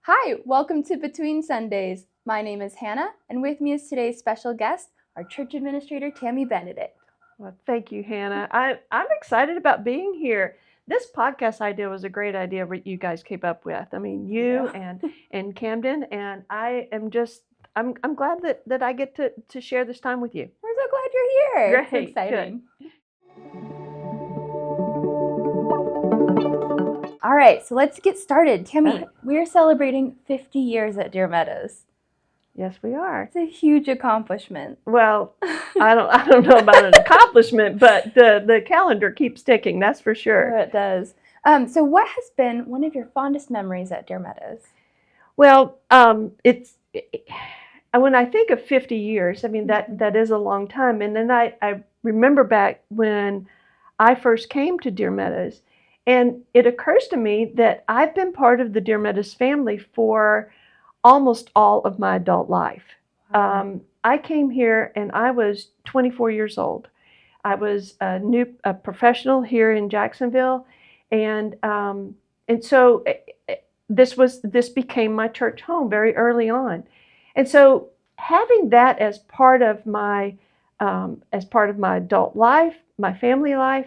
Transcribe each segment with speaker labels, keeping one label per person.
Speaker 1: Hi, welcome to Between Sundays. My name is Hannah, and with me is today's special guest, our church administrator, Tammy Benedict.
Speaker 2: Well, thank you, Hannah. I'm excited about being here. This podcast idea was a great idea what you guys came up with. I mean, you and Camden, and I'm glad that I get to share this time with you.
Speaker 1: We're so glad you're here.
Speaker 2: Great,
Speaker 1: It's exciting. All right, so let's get started. Tammy, we're celebrating 50 years at Deermeadows.
Speaker 2: Yes, we are.
Speaker 1: It's a huge accomplishment.
Speaker 2: Well, I don't know about an accomplishment, but the calendar keeps ticking, that's for sure.
Speaker 1: Sure it does. So what has been one of your fondest memories at Deermeadows?
Speaker 2: Well, when I think of 50 years, I mean, that is a long time. And then I remember back when I first came to Deermeadows, and it occurs to me that I've been part of the Deermeadows family for almost all of my adult life.
Speaker 1: Wow.
Speaker 2: I came here and I was 24 years old. I was a professional here in Jacksonville, and so this became my church home very early on. And so having that as part of my adult life, my family life,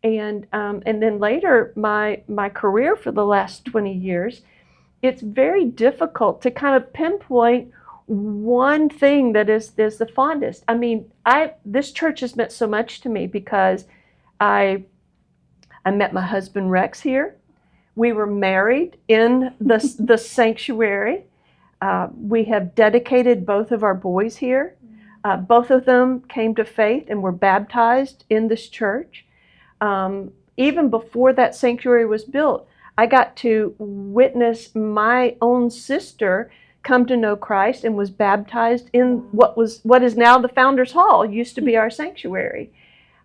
Speaker 2: and then later my career for the last 20 years, it's very difficult to kind of pinpoint one thing that is the fondest. I mean, this church has meant so much to me because I met my husband Rex here. We were married in the sanctuary. We have dedicated both of our boys here. Both of them came to faith and were baptized in this church. Even before that sanctuary was built, I got to witness my own sister come to know Christ and was baptized in what is now the Founders Hall, used to be our sanctuary.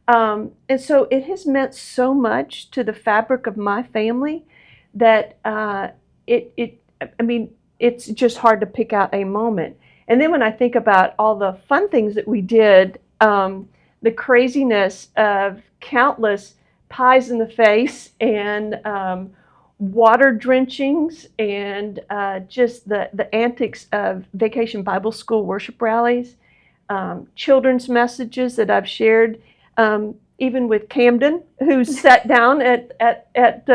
Speaker 2: And so it has meant so much to the fabric of my family that it's just hard to pick out a moment. And then when I think about all the fun things that we did, the craziness of countless pies in the face and water drenchings and just the antics of Vacation Bible School worship rallies, children's messages that I've shared, even with Camden, who sat down at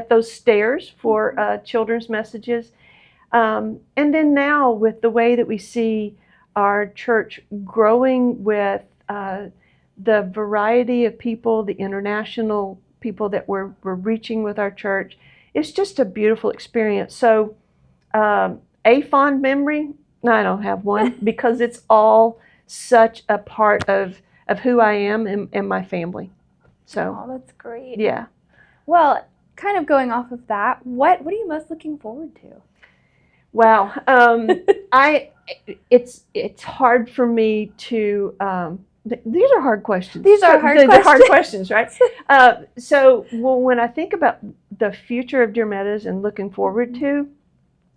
Speaker 2: those stairs for children's messages. And then now with the way that we see our church growing with the variety of people, the international people that we're reaching with our church, it's just a beautiful experience. So a fond memory, no, I don't have one because it's all such a part of who I am and my family. So
Speaker 1: oh, that's great.
Speaker 2: Yeah.
Speaker 1: Well, kind of going off of that, what are you most looking forward to?
Speaker 2: Wow. It's hard for me to these are hard questions.
Speaker 1: These are hard questions.
Speaker 2: Hard questions, right? So when I think about the future of Deermeadows and looking forward to,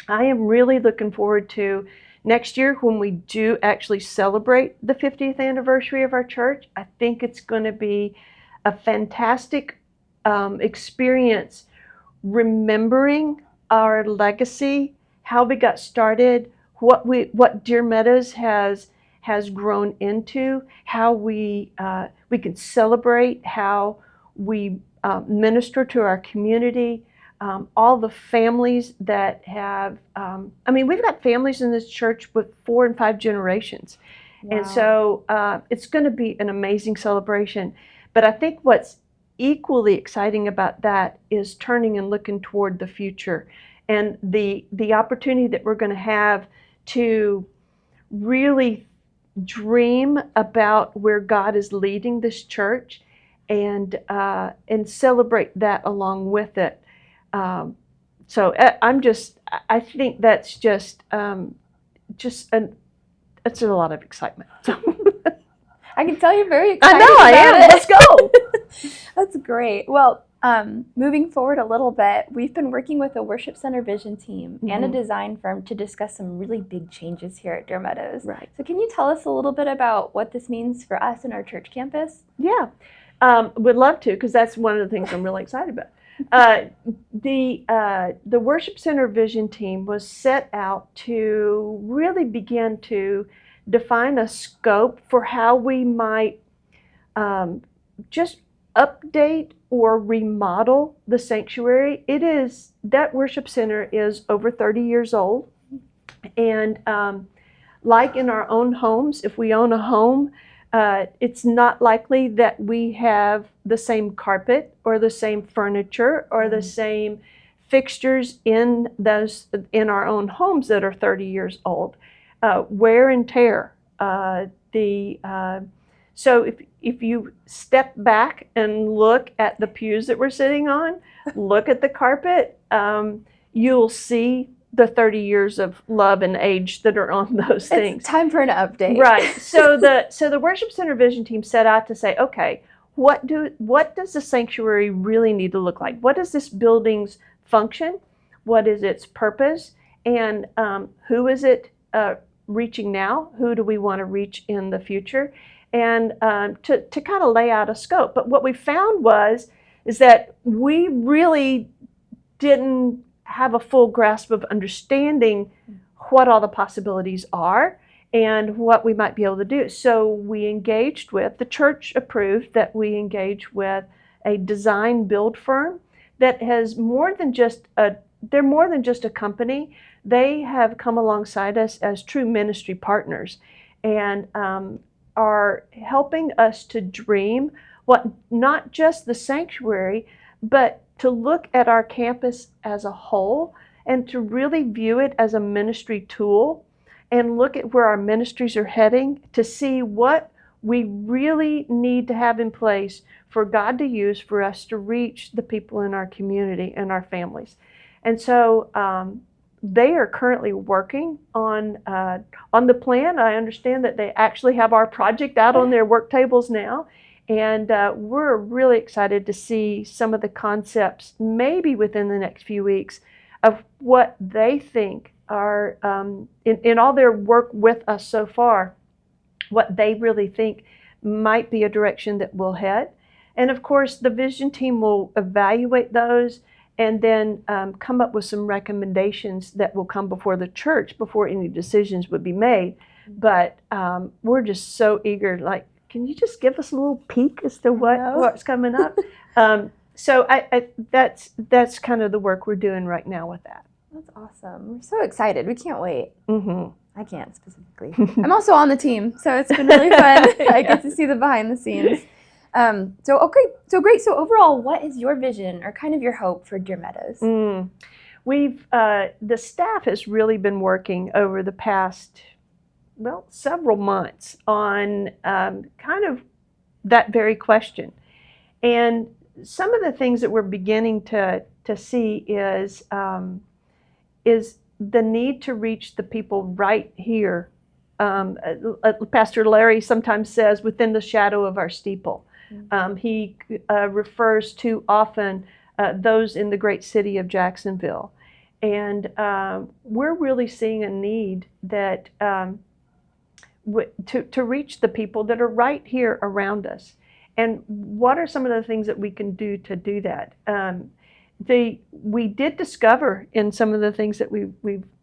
Speaker 2: I am really looking forward to next year when we do actually celebrate the 50th anniversary of our church. I think it's going to be a fantastic experience remembering our legacy, how we got started, what Deermeadows has grown into, how we can celebrate, how we minister to our community, all the families that have, we've got families in this church with 4 and 5 generations. Wow. And so it's going to be an amazing celebration. But I think what's equally exciting about that is turning and looking toward the future and the opportunity that we're going to have to really dream about where God is leading this church and celebrate that along with it. So I think that's just it's a lot of excitement.
Speaker 1: I can tell you're very excited.
Speaker 2: I know I am.
Speaker 1: It.
Speaker 2: Let's go.
Speaker 1: That's great. Well, moving forward a little bit, we've been working with a worship center vision team and a design firm to discuss some really big changes here at Deermeadows.
Speaker 2: Right.
Speaker 1: So can you tell us a little bit about what this means for us and our church campus?
Speaker 2: Yeah, would love to, because that's one of the things I'm really excited about. The Worship Center Vision Team was set out to really begin to define a scope for how we might just update or remodel the sanctuary. That worship center is over 30 years old, and like in our own homes, if we own a home, it's not likely that we have the same carpet or the same furniture or the same fixtures in our own homes that are 30 years old. Wear and tear. So if you step back and look at the pews that we're sitting on, look at the carpet, you'll see the 30 years of love and age that are on those things.
Speaker 1: It's time for an update.
Speaker 2: Right. So the Worship Center Vision Team set out to say, okay, what does the sanctuary really need to look like? What is this building's function? What is its purpose? And who is it reaching now? Who do we want to reach in the future? And to kind of lay out a scope. But what we found is that we really didn't have a full grasp of understanding what all the possibilities are and what we might be able to do. So we engaged with, the church approved that we engage with a design build firm that has they're more than just a company. They have come alongside us as true ministry partners and are helping us to dream what not just the sanctuary, but to look at our campus as a whole and to really view it as a ministry tool and look at where our ministries are heading to see what we really need to have in place for God to use for us to reach the people in our community and our families. And so they are currently working on the plan. I understand that they actually have our project out on their work tables now. And we're really excited to see some of the concepts, maybe within the next few weeks, of what they think are, in all their work with us so far, what they really think might be a direction that we'll head. And of course, the vision team will evaluate those and then come up with some recommendations that will come before the church before any decisions would be made. But we're just so eager, like, can you just give us a little peek as to what's coming up? So that's kind of the work we're doing right now with that.
Speaker 1: That's awesome. We're so excited. We can't wait.
Speaker 2: Mm-hmm.
Speaker 1: I can't specifically. I'm also on the team, so it's been really fun. I get to see the behind the scenes. So great. So overall, what is your vision or kind of your hope for Deermeadows?
Speaker 2: The staff has really been working over the past several months on kind of that very question. And some of the things that we're beginning to see is the need to reach the people right here. Pastor Larry sometimes says, within the shadow of our steeple. He refers to often those in the great city of Jacksonville. And we're really seeing a need that to reach the people that are right here around us. And what are some of the things that we can do to do that? We did discover in some of the things that we've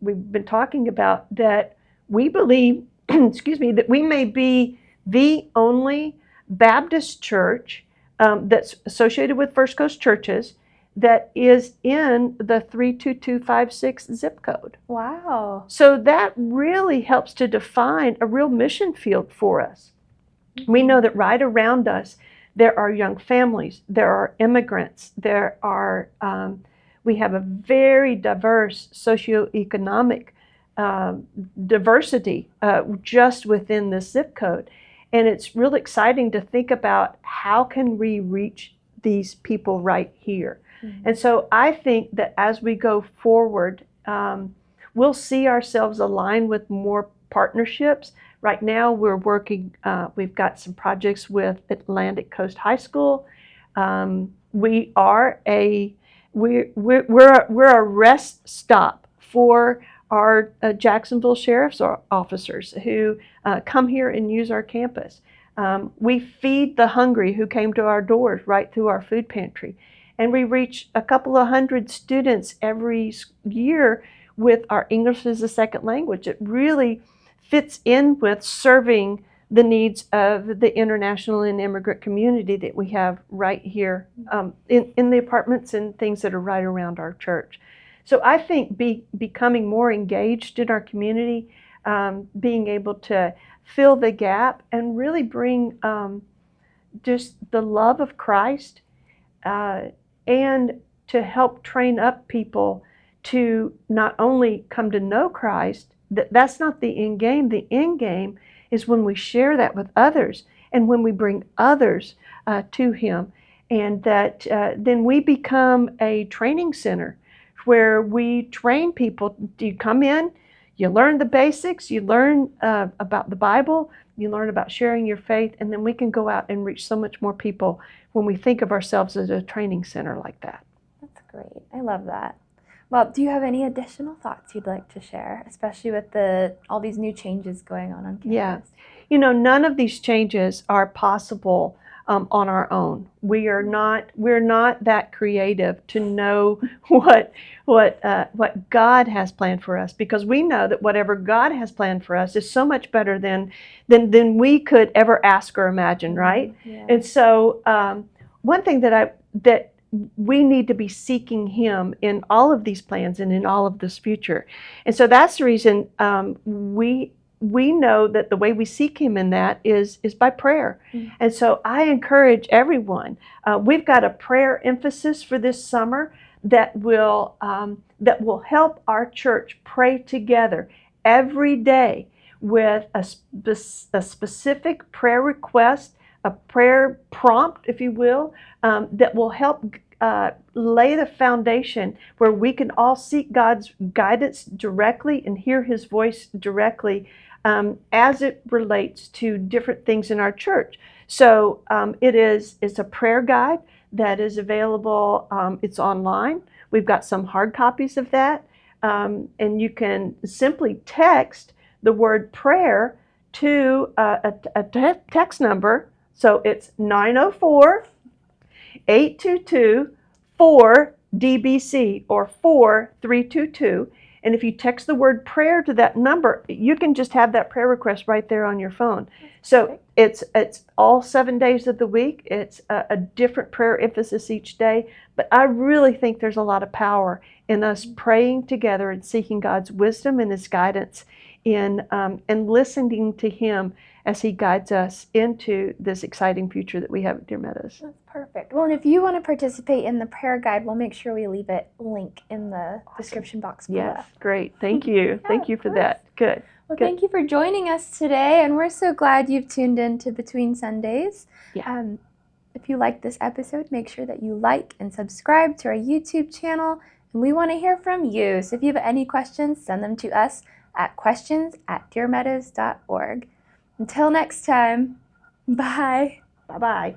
Speaker 2: been talking about that we believe, that we may be the only Baptist church that's associated with First Coast Churches that is in the 32256 zip code.
Speaker 1: Wow.
Speaker 2: So that really helps to define a real mission field for us. We know that right around us, there are young families, there are immigrants, we have a very diverse socioeconomic diversity just within this zip code. And it's really exciting to think about how can we reach these people right here. Mm-hmm. And so I think that as we go forward, we'll see ourselves align with more partnerships. Right now we're working, we've got some projects with Atlantic Coast High School. We're a rest stop for our Jacksonville Sheriff's officers who come here and use our campus. We feed the hungry who came to our doors right through our food pantry. And we reach a couple of hundred students every year with our English as a second language. It really fits in with serving the needs of the international and immigrant community that we have right here in the apartments and things that are right around our church. So I think becoming more engaged in our community, being able to fill the gap and really bring just the love of Christ and to help train up people to not only come to know Christ. That's not the end game. The end game is when we share that with others and when we bring others to Him, and that then we become a training center where we train people. You come in, you learn the basics, you learn about the Bible, you learn about sharing your faith, and then we can go out and reach so much more people when we think of ourselves as a training center like that.
Speaker 1: That's great. I love that. Well, do you have any additional thoughts you'd like to share, especially with all these new changes going on campus?
Speaker 2: Yeah. You know, none of these changes are possible on our own. We're not that creative to know what God has planned for us, because we know that whatever God has planned for us is so much better than we could ever ask or imagine, right?
Speaker 1: Yeah.
Speaker 2: And so one thing that we need to be seeking Him in all of these plans and in all of this future. And so that's the reason we know that the way we seek Him in that is by prayer. Mm-hmm. And so I encourage everyone. We've got a prayer emphasis for this summer that will help our church pray together every day with a specific prayer request, a prayer prompt, if you will, that will help lay the foundation where we can all seek God's guidance directly and hear His voice directly as it relates to different things in our church. So it's a prayer guide that is available. It's online. We've got some hard copies of that, and you can simply text the word prayer to a text number. So it's 904-822-4DBC or 4322. And if you text the word prayer to that number, you can just have that prayer request right there on your phone. So it's all 7 days of the week. It's a different prayer emphasis each day. But I really think there's a lot of power in us praying together and seeking God's wisdom and His guidance and listening to Him as He guides us into this exciting future that we have at Deermeadows.
Speaker 1: That's perfect. Well, and if you want to participate in the prayer guide, we'll make sure we leave a link in the description box below.
Speaker 2: Yes, great. Thank you.
Speaker 1: Yeah,
Speaker 2: thank you for that. Good.
Speaker 1: Well,
Speaker 2: Good.
Speaker 1: Thank you for joining us today, and we're so glad you've tuned in to Between Sundays.
Speaker 2: Yeah.
Speaker 1: If you like this episode, make sure that you like and subscribe to our YouTube channel, and we want to hear from you. So if you have any questions, send them to us at questions@deermeadows.org. Until next time, bye.
Speaker 2: Bye-bye.